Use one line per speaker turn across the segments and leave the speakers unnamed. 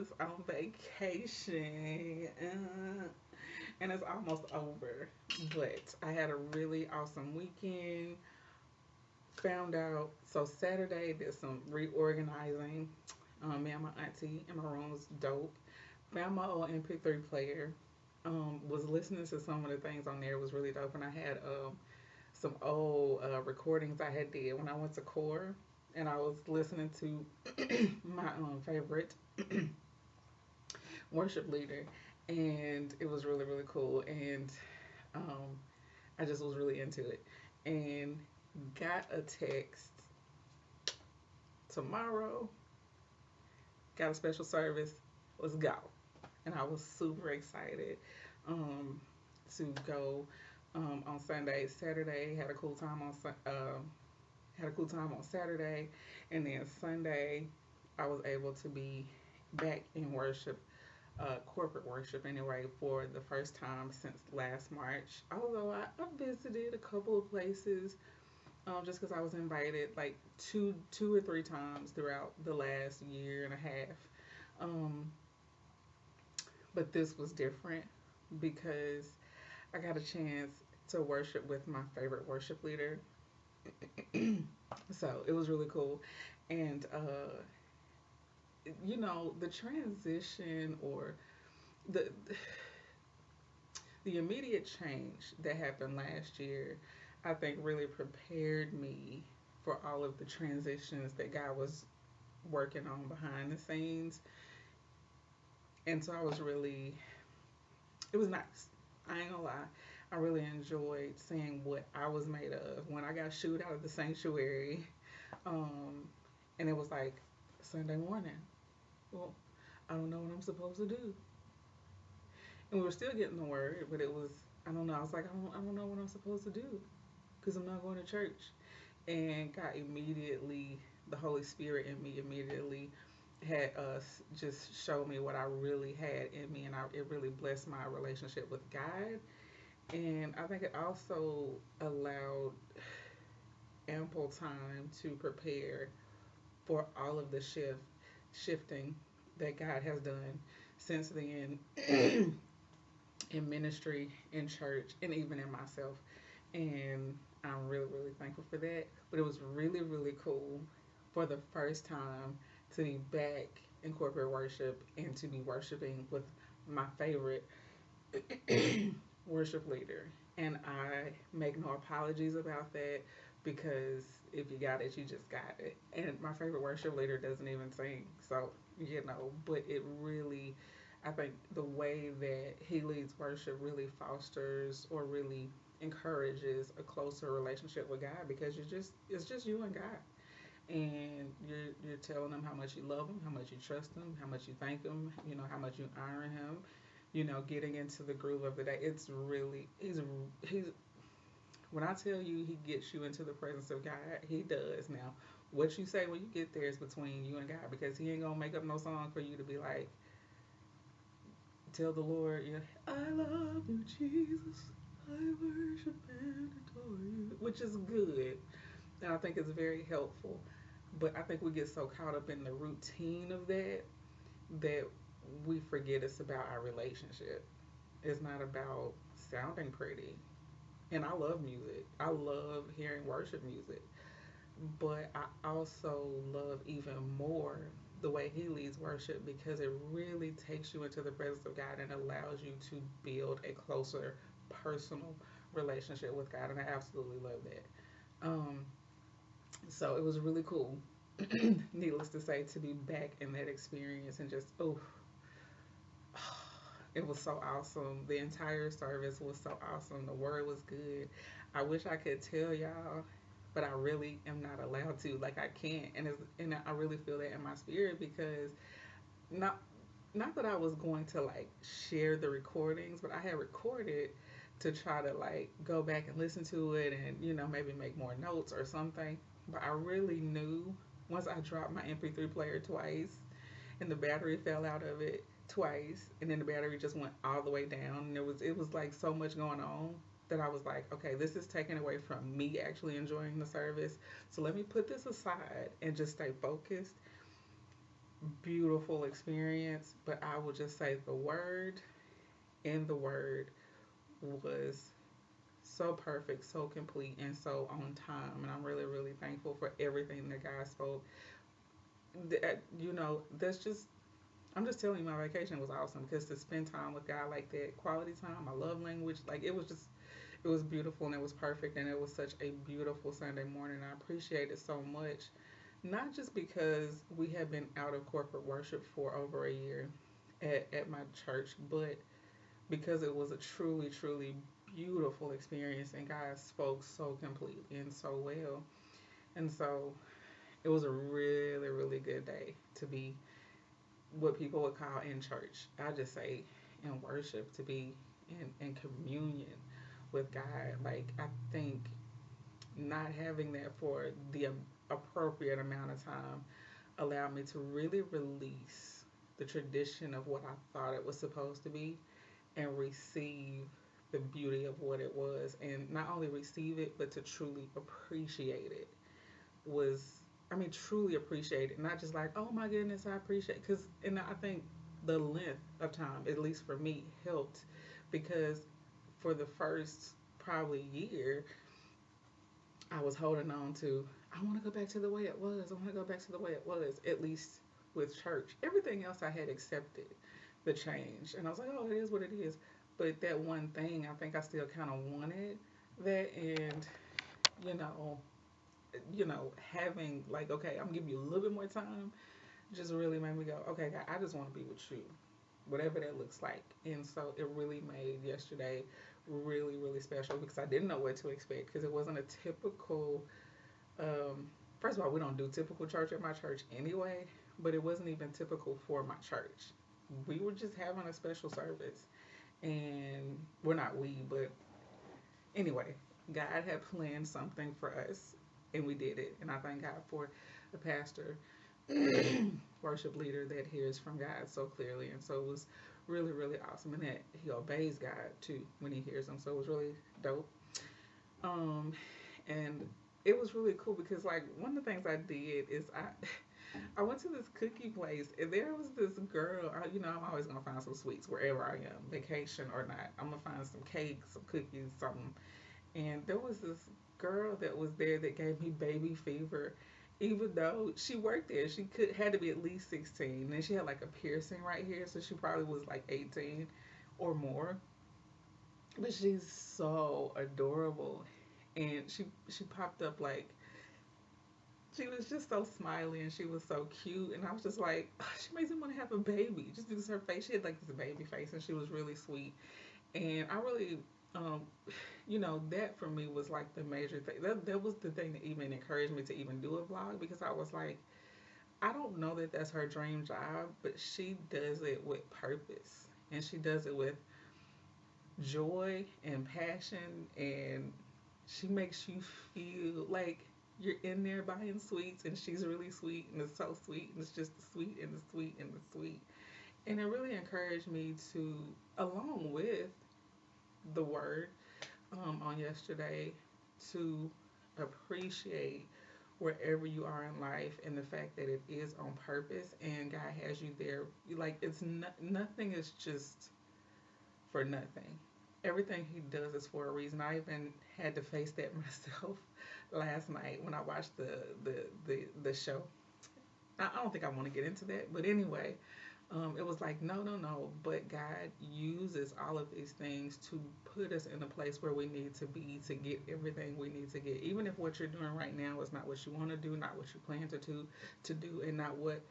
was on vacation, and it's almost over. But I had a really awesome weekend. Found out so Saturday did some reorganizing. Me and my auntie in my room was dope. Found my old MP3 player. Was listening to some of the things on there. It was really dope, and I had some old recordings I had did when I went to core, and I was listening to my favorite worship leader, and it was really really cool, and um, I just was really into it, and got a text tomorrow. Got a special service. Let's go, and I was super excited um, to go on Sunday. Saturday had a cool time on had a cool time on Saturday, and then Sunday I was able to be back in worship, corporate worship anyway, for the first time since last March. Although I visited a couple of places, just because I was invited like two or three times throughout the last year and a half. Um, but this was different because I got a chance to worship with my favorite worship leader. So it was really cool. And, the transition or the, the immediate change that happened last year, I think really prepared me for all of the transitions that God was working on behind the scenes. And so it was nice. I ain't gonna lie. I really enjoyed seeing what I was made of when I got shooed out of the sanctuary. Um, and it was like Sunday morning. Well, I don't know what I'm supposed to do. And we were still getting the word, but it was, I don't know. I was like, I don't know what I'm supposed to do because I'm not going to church. And God immediately, the Holy Spirit in me immediately had us just show me what I really had in me, and it really blessed my relationship with God. And I think it also allowed ample time to prepare for all of the shifting that God has done since then in ministry, in church, and even in myself. And I'm really, really thankful for that. But it was really, really cool for the first time to be back in corporate worship and to be worshiping with my favorite worship leader. And I make no apologies about that because if you got it, you just got it. And my favorite worship leader doesn't even sing. So, but it really, I think the way that he leads worship really fosters or really encourages a closer relationship with God because it's just you and God. And you're telling him how much you love him, how much you trust him, how much you thank him, how much you honor him, getting into the groove of the day. It's really he's when I tell you he gets you into the presence of God, he does. Now, what you say when you get there is between you and God because he ain't gonna make up no song for you to be like, tell the Lord, I love you, Jesus. I worship and adore you, which is good. And I think it's very helpful. But I think we get so caught up in the routine of that we forget it's about our relationship. It's not about sounding pretty. And I love music. I love hearing worship music. But I also love even more the way he leads worship because it really takes you into the presence of God and allows you to build a closer personal relationship with God. And I absolutely love that. Um, so it was really cool, needless to say, to be back in that experience and just, oh, it was so awesome. The entire service was so awesome. The word was good. I wish I could tell y'all, but I really am not allowed to. Like I can't, and I really feel that in my spirit because not not that I was going to like share the recordings, but I had recorded to try to like go back and listen to it and maybe make more notes or something. But I really knew once I dropped my MP3 player twice and the battery fell out of it twice and then the battery just went all the way down and it was like so much going on that I was like, okay, this is taken away from me actually enjoying the service. So let me put this aside and just stay focused beautiful experience. But I would just say the word in the word was so perfect, so complete, and so on time. And I'm really, really thankful for everything that God spoke. That's just, I'm just telling you, my vacation was awesome because to spend time with God like that, quality time, my love language, like it was just, it was beautiful and it was perfect and it was such a beautiful Sunday morning. I appreciate it so much, not just because we have been out of corporate worship for over a year at my church, but because it was a truly, truly beautiful experience and God spoke so completely and so well. And so it was a really, really good day to be what people would call in church. I just say in worship, to be in communion with God. Like, I think not having that for the appropriate amount of time allowed me to really release the tradition of what I thought it was supposed to be and receive the beauty of what it was, and not only receive it but to truly appreciate it was, I mean, truly appreciate it, not just like, oh my goodness, I appreciate it. Because, and I think the length of time, at least for me, helped because for the first probably year, I was holding on to, I want to go back to the way it was. I want to go back to the way it was, at least with church. Everything else I had accepted the change. And I was like, oh, it is what it is. But that one thing, I think I still kind of wanted that. And, you know, having like, okay, I'm gonna give you a little bit more time, just really made me go, okay, God, I just want to be with you, whatever that looks like. And so it really made yesterday really, really special because I didn't know what to expect because it wasn't a typical. Um, First of all, we don't do typical church at my church anyway, but it wasn't even typical for my church. We were just having a special service, and we're not we, but anyway, God had planned something for us, and we did it. And I thank God for the pastor, worship leader that hears from God so clearly. And so it was really, really awesome. And that he obeys God too when he hears him. So it was really dope. Um, and it was really cool because like one of the things I did is I went to this cookie place and there was this girl. I'm always gonna find some sweets wherever I am, vacation or not. I'm gonna find some cakes, some cookies, something. And there was this girl that was there that gave me baby fever, even though she worked there. She could had to be at least 16, and she had like a piercing right here, so she probably was like 18 or more. But she's so adorable, and she popped up like she was just so smiley and she was so cute, and I was just like, she makes me want to have a baby just because her face. She had like this baby face, and she was really sweet, and I really um, that for me was like the major thing. That was the thing that even encouraged me to even do a vlog because I was like, I don't know that that's her dream job, but she does it with purpose and she does it with joy and passion, and she makes you feel like you're in there buying sweets, and she's really sweet, and it's so sweet, and it's just the sweet and the sweet and the sweet. And it really encouraged me to, along with the word on yesterday, to appreciate wherever you are in life and the fact that it is on purpose and God has you there. Like it's nothing is just for nothing. Everything he does is for a reason. I even had to face that myself last night when I watched the show. I don't think I want to get into that, but anyway, it was like, no, no, no. But God uses all of these things to put us in a place where we need to be to get everything we need to get. Even if what you're doing right now is not what you want to do, not what you plan to do, and not what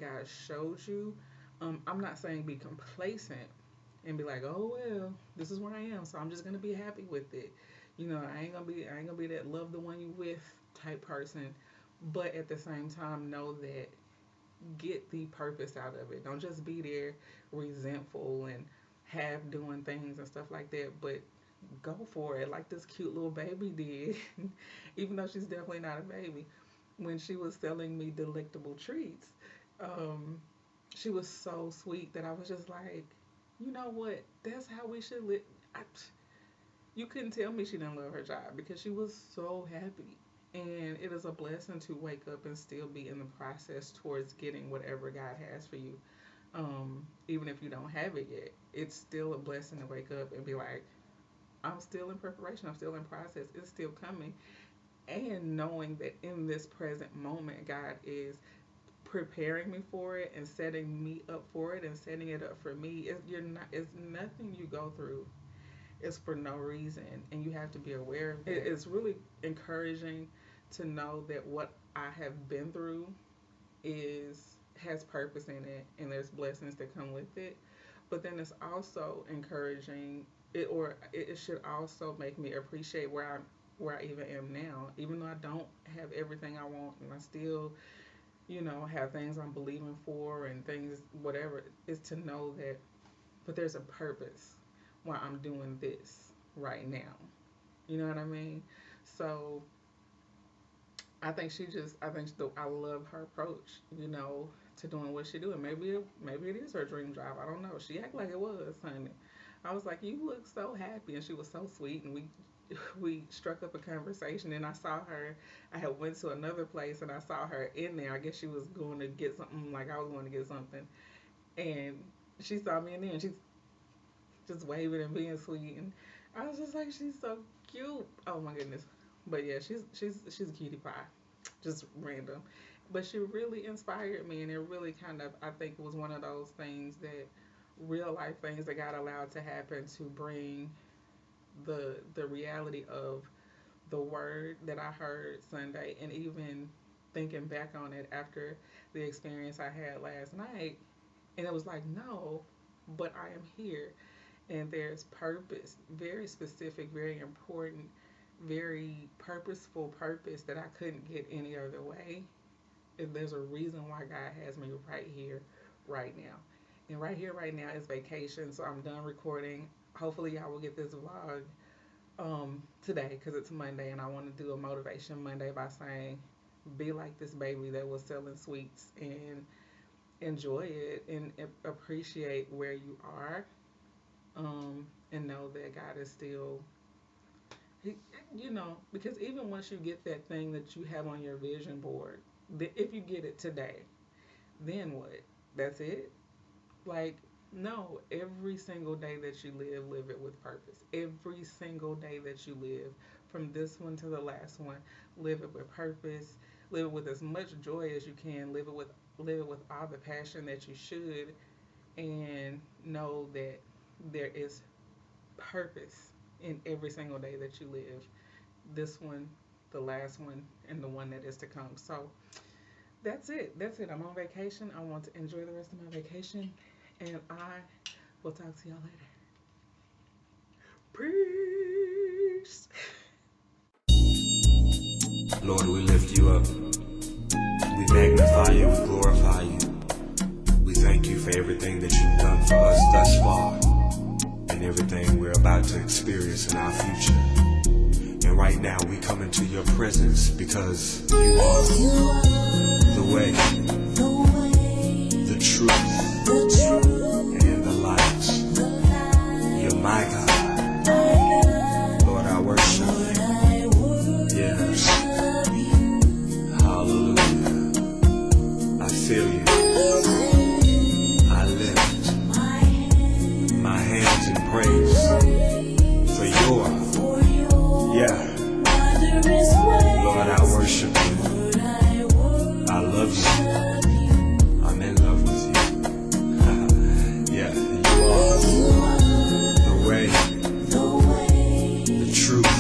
God showed you. I'm not saying be complacent and be like, oh well, this is where I am, so I'm just gonna be happy with it. I ain't gonna be that love the one you with type person. But at the same time, know that get the purpose out of it. Don't just be there resentful and half doing things and stuff like that, but go for it like this cute little baby did. Even though she's definitely not a baby. When she was selling me delectable treats, um, she was so sweet that I was just like, you know what? That's how we should live. I, you couldn't tell me she didn't love her job because she was so happy. And it is a blessing to wake up and still be in the process towards getting whatever God has for you. Even if you don't have it yet, it's still a blessing to wake up and be like, I'm still in preparation, I'm still in process, it's still coming. And knowing that in this present moment, God is preparing me for it and setting me up for it and setting it up for me. It's nothing you go through is for no reason, and you have to be aware of it. It's really encouraging to know that what I have been through is has purpose in it, and there's blessings that come with it. But then it's also encouraging it should also make me appreciate where I even am now, even though I don't have everything I want, and I still, have things I'm believing for and things whatever. Is to know that, but there's a purpose why I'm doing this right now. You know what I mean? So I love her approach, to doing what she doing. Maybe it is her dream job. I don't know. She act like it was, honey. I was like, you look so happy, and she was so sweet, and we struck up a conversation, and I saw her. I had went to another place, and I saw her in there. I guess she was going to get something, like I was going to get something, and she saw me in there, and she's just waving and being sweet, and I was just like, she's so cute. Oh my goodness. But yeah, she's a cutie pie, just random. But she really inspired me, and it really kind of, I think it was one of those things that real life things that got allowed to happen to bring the reality of the word that I heard Sunday, and even thinking back on it after the experience I had last night, and it was like, no, but I am here, and there's purpose, very specific, very important, very purposeful purpose that I couldn't get any other way. And there's a reason why God has me right here, right now. And right here, right now is vacation, so I'm done recording. Hopefully, y'all will get this vlog today because it's Monday, and I want to do a motivation Monday by saying, be like this baby that was selling sweets and enjoy it and appreciate where you are, and know that God is still, because even once you get that thing that you have on your vision board, if you get it today, then what? That's it? Like, no, every single day that you live it with purpose. Every single day that you live, from this one to the last one, live it with purpose. Live it with as much joy as you can. Live it with all the passion that you should, and know that there is purpose in every single day that you live. This one, the last one, and the one that is to come. So that's it. That's it. I'm on vacation. I want to enjoy the rest of my vacation, and I will talk to y'all later. Peace.
Lord, we lift you up. We magnify you. We glorify you. We thank you for everything that you've done for us thus far, and everything we're about to experience in our future. And right now we come into your presence because you are the way, the truth, and the light. You're my God. Lord, I worship you. Yes. Hallelujah. I feel you. I lift my hands in praise for your, Lord, I worship you. I love you. I'm in love with you. Yeah, you are the way, the truth,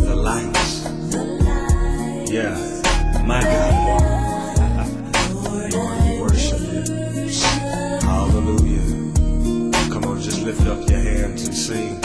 the light. Yeah, my God. Lord, we worship you. Hallelujah. Come on, just lift up your hands and sing.